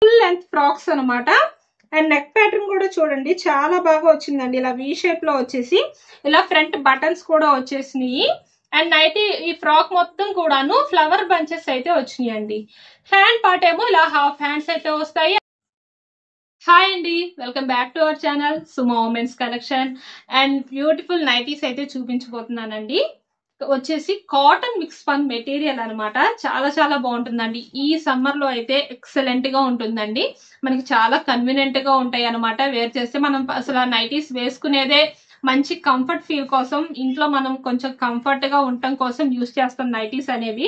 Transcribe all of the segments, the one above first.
Full length frocks అనమాట. And neck pattern కూడా చూడండి చాలా బాగా వచ్చిందండి. ఇలా వి షేప్ లో వచ్చేసి ఇలా ఫ్రంట్ బటన్స్ కూడా వచ్చేసినాయి. అండ్ నైటీ ఈ ఫ్రాక్ మొత్తం కూడాను ఫ్లవర్ బంచెస్ అయితే వచ్చినాయండి. హ్యాండ్ పార్ట్ ఏమో ఇలా హాఫ్ హ్యాండ్స్ అయితే వస్తాయి. హాయ్ అండి, welcome back to our channel Suma women's collection. And beautiful nighties అయితే చూపించబోతున్నానండి. వచ్చేసి కాటన్ మిక్స్ పన్ మెటీరియల్ అనమాట. చాలా చాలా బాగుంటుందండి. ఈ సమ్మర్ లో అయితే ఎక్సలెంట్ గా ఉంటుందండి. మనకి చాలా కన్వీనియంట్ గా ఉంటాయి అనమాట. వేర్ చేస్తే మనం అసలు నైటీస్ వేసుకునేదే మంచి కంఫర్ట్ ఫీల్ కోసం, ఇంట్లో మనం కొంచెం కంఫర్ట్ గా ఉండటం కోసం యూస్ చేస్తాం నైటీస్ అనేవి.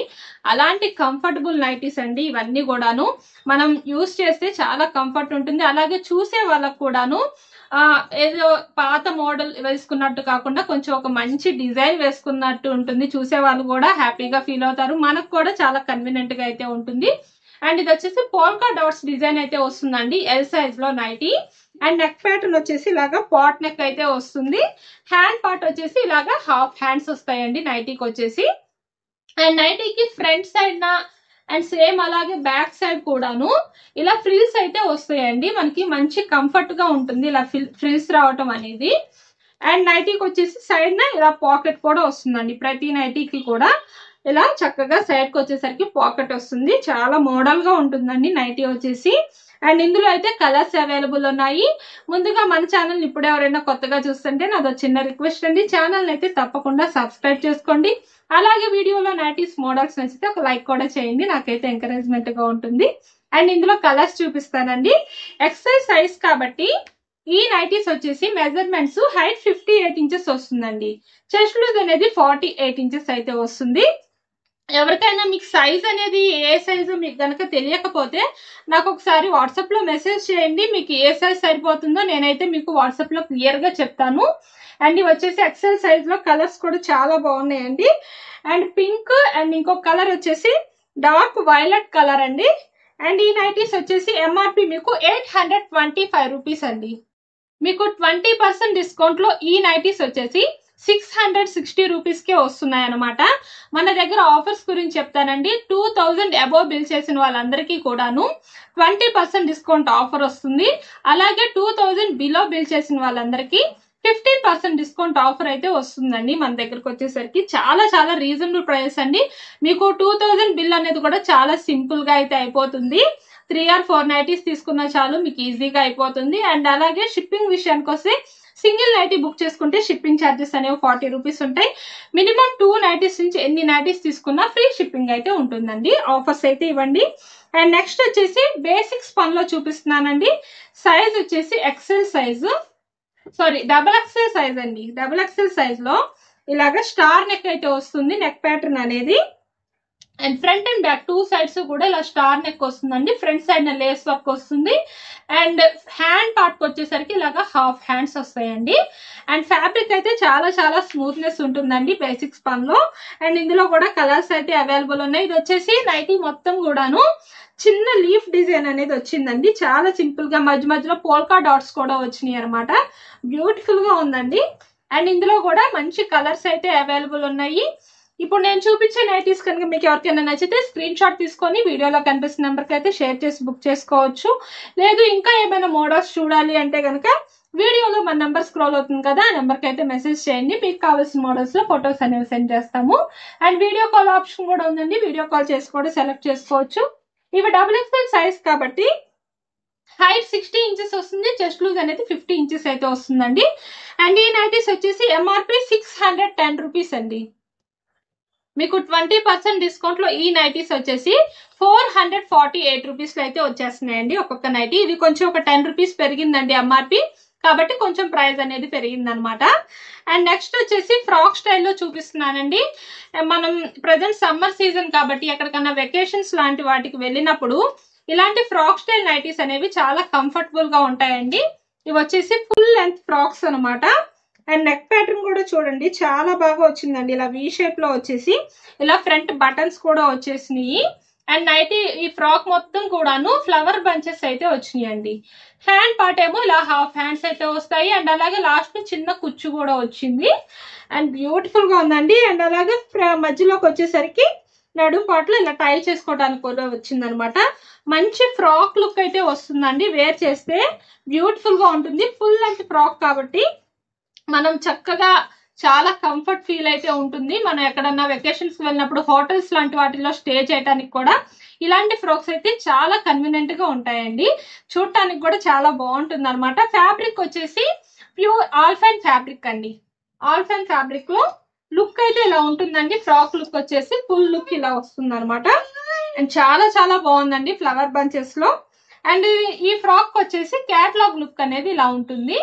అలాంటి కంఫర్టబుల్ నైటీస్ అండి ఇవన్నీ కూడాను. మనం యూస్ చేస్తే చాలా కంఫర్ట్ ఉంటుంది. అలాగే చూసే వాళ్ళకు కూడాను ఏదో పాత మోడల్ వేసుకున్నట్టు కాకుండా కొంచెం ఒక మంచి డిజైన్ వేసుకున్నట్టు ఉంటుంది. చూసే వాళ్ళు కూడా హ్యాపీగా ఫీల్ అవుతారు. మనకు కూడా చాలా కన్వీనియంట్ గా అయితే ఉంటుంది. అండ్ ఇది వచ్చేసి పోల్కా డాట్స్ డిజైన్ అయితే వస్తుందండి ఎల్ సైజ్ లో నైటీ. అండ్ నెక్ ప్యాటర్న్ వచ్చేసి ఇలాగా పాట్ నెక్ అయితే వస్తుంది. హ్యాండ్ పార్ట్ వచ్చేసి ఇలాగా హాఫ్ హ్యాండ్స్ వస్తాయండి నైటీకి వచ్చేసి. అండ్ నైటీకి ఫ్రంట్ సైడ్ అండ్ సేమ్ అలాగే బ్యాక్ సైడ్ కూడాను ఇలా ఫ్రిల్స్ అయితే వస్తాయండి. మనకి మంచి కంఫర్ట్ గా ఉంటుంది ఇలా ఫ్రిల్స్ రావటం అనేది. అండ్ నైటీకి వచ్చేసి సైడ్ ఇలా పాకెట్ కూడా వస్తుందండి. ప్రతి నైటీకి కూడా ఇలా చక్కగా సైడ్ కి వచ్చేసరికి పాకెట్ వస్తుంది. చాలా మోడల్ గా ఉంటుందండి నైటీ వచ్చేసి. అండ్ ఇందులో అయితే కలర్స్ అవైలబుల్ ఉన్నాయి. ముందుగా మన ఛానల్ ఇప్పుడు ఎవరైనా కొత్తగా చూస్తుంటే నాదో చిన్న రిక్వెస్ట్ అండి, ఛానల్ అయితే తప్పకుండా సబ్స్క్రైబ్ చేసుకోండి. అలాగే వీడియోలో నైటీస్ మోడల్స్ నచ్చితే ఒక లైక్ కూడా చేయండి, నాకైతే ఎంకరేజ్మెంట్ గా ఉంటుంది. అండ్ ఇందులో కలర్స్ చూపిస్తానండి. ఎక్సెల్ సైజ్ కాబట్టి ఈ నైటీస్ వచ్చేసి మెజర్మెంట్స్ హైట్ 58 ఇంచెస్ వస్తుందండి. చెస్ట్ లూజ్ అనేది 48 ఇంచెస్ అయితే వస్తుంది. ఎవరికైనా మీకు సైజ్ అనేది ఏ సైజు మీకు కనుక తెలియకపోతే నాకు ఒకసారి వాట్సాప్ లో మెసేజ్ చేయండి. మీకు ఏ సైజ్ సరిపోతుందో నేనైతే మీకు వాట్సాప్ లో క్లియర్ గా చెప్తాను. అండ్ ఇవి వచ్చేసి ఎక్సెల్ సైజ్ లో కలర్స్ కూడా చాలా బాగున్నాయండి. అండ్ పింక్ అండ్ ఇంకొక కలర్ వచ్చేసి డార్క్ వైలెట్ కలర్ అండి. అండ్ ఈ నైటీస్ వచ్చేసి ఎంఆర్పి మీకు 825 రూపీస్ అండి. మీకు 20% డిస్కౌంట్ లో ఈ నైటీస్ వచ్చేసి 660 రూపీస్ కే వస్తున్నాయి అనమాట. మన దగ్గర ఆఫర్స్ గురించి చెప్తానండి. 2000 అబోవ్ బిల్ చేసిన వాళ్ళందరికీ కూడాను 20% డిస్కౌంట్ ఆఫర్ వస్తుంది. అలాగే 2000 బిలో బిల్ చేసిన వాళ్ళందరికీ 15% డిస్కౌంట్ ఆఫర్ అయితే వస్తుందండి. మన దగ్గరకు వచ్చేసరికి చాలా చాలా రీజనబుల్ ప్రైస్ అండి. మీకు 2000 బిల్ అనేది కూడా చాలా సింపుల్ గా అయితే అయిపోతుంది. 3 or 4 నైటీస్ తీసుకున్నా చాలు, మీకు ఈజీగా అయిపోతుంది. అండ్ అలాగే షిప్పింగ్ విషయానికి వస్తే సింగిల్ నైటీ బుక్ చేసుకుంటే షిప్పింగ్ ఛార్జెస్ అనేవి 40 రూపీస్ ఉంటాయి. మినిమం 2 నైటీస్ నుంచి ఎన్ని నైటీస్ తీసుకున్నా ఫ్రీ షిప్పింగ్ అయితే ఉంటుందండి. ఆఫర్స్ అయితే ఇవ్వండి. అండ్ నెక్స్ట్ వచ్చేసి బేసిక్స్ పన్ లో చూపిస్తున్నానండి. సైజ్ వచ్చేసి XL size, double XL size అండి. డబల్ ఎక్సెల్ సైజ్ లో ఇలాగా స్టార్ నెక్ అయితే వస్తుంది నెక్ ప్యాటర్న్ అనేది. And front and back 2 sides కూడా ఇలా స్టార్ నెక్ వస్తుందండి. ఫ్రంట్ సైడ్ లేస్ వర్క్ వస్తుంది. అండ్ హ్యాండ్ పార్ట్ వచ్చేసరికి ఇలాగా హాఫ్ హ్యాండ్స్ వస్తాయండి. అండ్ ఫ్యాబ్రిక్ అయితే చాలా చాలా స్మూత్నెస్ ఉంటుందండి బేసిక్స్ పన్ లో. అండ్ ఇందులో కూడా కలర్స్ అయితే అవైలబుల్ ఉన్నాయి. ఇది వచ్చేసి నైటీ మొత్తం కూడాను చిన్న లీఫ్ డిజైన్ అనేది వచ్చిందండి. చాలా సింపుల్ గా మధ్య మధ్యలో పోల్కా డాట్స్ కూడా వచ్చినాయి అనమాట. బ్యూటిఫుల్ గా ఉందండి. అండ్ ఇందులో కూడా మంచి కలర్స్ అయితే అవైలబుల్ ఉన్నాయి. ఇప్పుడు నేను చూపించే నైటీస్ కనుక మీకు ఎవరికైనా నచ్చితే స్క్రీన్ షాట్ తీసుకొని వీడియోలో కనిపిస్తున్న నెంబర్కి అయితే షేర్ చేసి బుక్ చేసుకోవచ్చు. లేదు ఇంకా ఏమైనా మోడల్స్ చూడాలి అంటే కనుక వీడియోలో మన నెంబర్ స్క్రోల్ అవుతుంది కదా, ఆ నెంబర్కి అయితే మెసేజ్ చేయండి. మీకు కావాల్సిన మోడల్స్ లో ఫొటోస్ అనేవి సెండ్ చేస్తాము. అండ్ వీడియో కాల్ ఆప్షన్ కూడా ఉందండి. వీడియో కాల్ చేసి కూడా సెలెక్ట్ చేసుకోవచ్చు. ఇవి డబుల్ ఎక్స్ఎల్ సైజ్ కాబట్టి హైట్ 60 ఇంచెస్ వస్తుంది. చెస్ట్ లూజ్ అనేది 50 ఇంచెస్ అయితే వస్తుందండి. అండ్ ఈ నైటీస్ వచ్చేసి ఎంఆర్పి 610 రూపీస్ అండి. మీకు 20% డిస్కౌంట్ లో ఈ నైటీస్ వచ్చేసి 448 రూపీస్ లో అయితే వచ్చేస్తున్నాయండి ఒక్కొక్క నైటీ. ఇది కొంచెం ఒక 10 రూపీస్ పెరిగిందండి ఎంఆర్పి, కాబట్టి కొంచెం ప్రైస్ అనేది పెరిగింది అనమాట. అండ్ నెక్స్ట్ వచ్చేసి ఫ్రాక్ స్టైల్లో చూపిస్తున్నానండి. మనం ప్రజెంట్ సమ్మర్ సీజన్ కాబట్టి ఎక్కడికన్నా వెకేషన్స్ లాంటి వాటికి వెళ్ళినప్పుడు ఇలాంటి ఫ్రాక్ స్టైల్ నైటీస్ అనేవి చాలా కంఫర్టబుల్ గా ఉంటాయండి. ఇవి వచ్చేసి ఫుల్ లెంత్ ఫ్రాక్స్ అనమాట. అండ్ నెక్ ప్యాటర్న్ కూడా చూడండి చాలా బాగా వచ్చిందండి. ఇలా వి షేప్ లో వచ్చేసి ఇలా ఫ్రంట్ బటన్స్ కూడా వచ్చేసినాయి. అండ్ నైటీ ఈ ఫ్రాక్ మొత్తం కూడాను ఫ్లవర్ బంచెస్ అయితే వచ్చినాయండి. హ్యాండ్ పార్ట్ ఏమో ఇలా హాఫ్ హ్యాండ్స్ అయితే వస్తాయి. అండ్ అలాగే లాస్ట్ చిన్న కుచ్చు కూడా వచ్చింది. అండ్ బ్యూటిఫుల్ గా ఉందండి. అండ్ అలాగే మధ్యలోకి వచ్చేసరికి నడుం పాటలో ఇలా టై చేసుకోవడానికి కూడా వచ్చిందనమాట. మంచి ఫ్రాక్ లుక్ అయితే వస్తుందండి. వేర్ చేస్తే బ్యూటిఫుల్ గా ఉంటుంది. ఫుల్ లెంత్ ఫ్రాక్ కాబట్టి మనం చక్కగా చాలా కంఫర్ట్ ఫీల్ అయితే ఉంటుంది. మనం ఎక్కడన్నా వెకేషన్స్ వెళ్ళినప్పుడు హోటల్స్ లాంటి వాటిలో స్టే చేయడానికి కూడా ఇలాంటి ఫ్రాక్స్ అయితే చాలా కన్వీనియంట్ గా ఉంటాయండి. చూడటానికి కూడా చాలా బాగుంటుంది అనమాట. ఫ్యాబ్రిక్ వచ్చేసి ప్యూర్ ఆల్ఫైన్ ఫ్యాబ్రిక్ అండి. ఆల్ఫైన్ ఫ్యాబ్రిక్ లో లుక్ అయితే ఇలా ఉంటుందండి. ఫ్రాక్ లుక్ వచ్చేసి ఫుల్ లుక్ ఇలా వస్తుంది అనమాట. అండ్ చాలా చాలా బాగుందండి ఫ్లవర్ బంచెస్ లో. అండ్ ఈ ఫ్రాక్ వచ్చేసి క్యాటలాగ్ లుక్ అనేది ఇలా ఉంటుంది.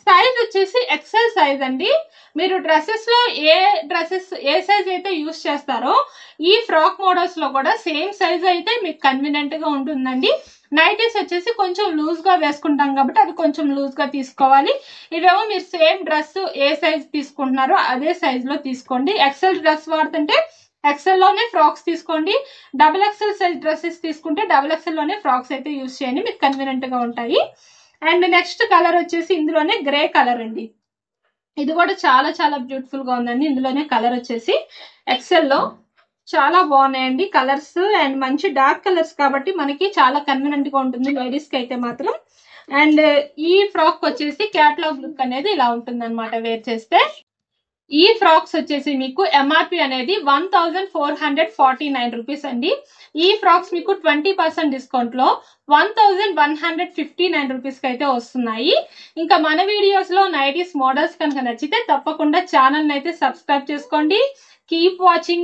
సైజ్ వచ్చేసి ఎక్సెల్ సైజ్ అండి. మీరు డ్రెస్సెస్ లో ఏ సైజ్ అయితే యూస్ చేస్తారో ఈ ఫ్రాక్ మోడల్స్ లో కూడా సేమ్ సైజ్ అయితే మీకు కన్వీనియంట్ గా ఉంటుందండి. నైటీస్ వచ్చేసి కొంచెం లూజ్ గా వేసుకుంటాం కాబట్టి అది కొంచెం లూజ్ గా తీసుకోవాలి. ఇవేమో మీరు సేమ్ డ్రెస్ ఏ సైజ్ తీసుకుంటున్నారో అదే సైజ్ లో తీసుకోండి. ఎక్సెల్ డ్రెస్ వాడుతుంటే ఎక్సెల్ లోనే ఫ్రాక్స్ తీసుకోండి. డబుల్ ఎక్సెల్ సైజ్ డ్రెస్సెస్ తీసుకుంటే డబుల్ ఎక్సెల్ లోనే ఫ్రాక్స్ అయితే యూస్ చేయండి, మీకు కన్వీనియంట్ గా ఉంటాయి. అండ్ నెక్స్ట్ కలర్ వచ్చేసి ఇందులోనే గ్రే కలర్ అండి. ఇది కూడా చాలా చాలా బ్యూటిఫుల్ గా ఉందండి. ఇందులోనే కలర్ వచ్చేసి ఎక్సెల్ లో చాలా బాగున్నాయండి కలర్స్. అండ్ మంచి డార్క్ కలర్స్ కాబట్టి మనకి చాలా కన్వీనియంట్ గా ఉంటుంది లేడీస్ కి అయితే మాత్రం. అండ్ ఈ ఫ్రాక్ వచ్చేసి క్యాటలాగ్ లుక్ అనేది ఇలా ఉంటుంది అనమాట వేర్ చేస్తే. ఈ ఫ్రాక్స్ వచ్చేసి మీకు ఎంఆర్పి అనేది 1449 రూపీస్ అండి. ఈ ఫ్రాక్స్ మీకు 20% డిస్కౌంట్ లో 1159 రూపీస్ కి అయితే వస్తున్నాయి. ఇంకా మన వీడియోస్ లో నైటీస్ మోడల్స్ కనుక నచ్చితే తప్పకుండా ఛానల్ అయితే సబ్స్క్రైబ్ చేసుకోండి. Keep watching.